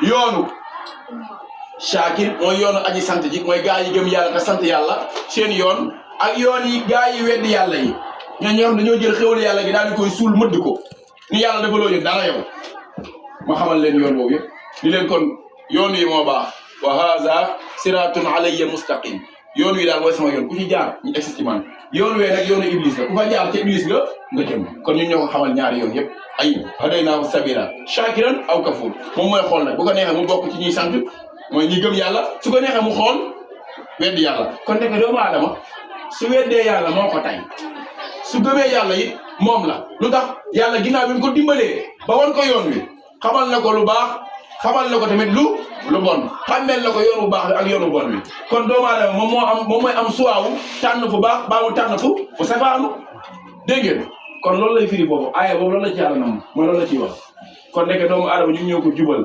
yoonu Shakir mooy yoonu aji sant ji mooy gaa yi gëm yàlla te sant yàlla seen yoon ak yoon yi gaa yi weddi yàlla yi ñoo xam dañoo jël xéwal yàlla gi daal di koy suul mëdd ko ni yàlla dafa loo yëg dara yow ma xamal leen yoon boobu yëpp ni leen kon yoon yi moo baax wa haza siratun alayya mustaqim yoon wi daal mooy sama yoon ku ci jaar ñu egsi ci man yoon wee nag yoonu iblis la ku fa jaar ca iblis nga jëm kon ñun ñoo ko xamal ñaari yoon yëpp ay hadaynaahu sabila shakiran aw kafur moom mooy xool nag bu ko neexee mu bokk ci ñuy sant mooy ñi gëm yàlla su ko neexee mu xool weddi yàlla kon nekk doomu aadama su weddee yàlla moo ko tay su gëmee yàlla it moom la lu tax yàlla ginnaaw bi mu ko dimbalee ba wan ko yoon wi xamal na ko lu baax xamal na ko tamit lu bon xammeel na ko yoon bu baax bi ak yoon bu bon bi kon doomu aadama moom mooy am suwaawu tànn fu baax baa mu tànn fu safaanu dégg ngeen kon loolu lay firi boobu aaya boobu loolu la ci yàlla nam mooy loolu la ciy wax kon nekk doomu aadama ñu ñëw ko jubal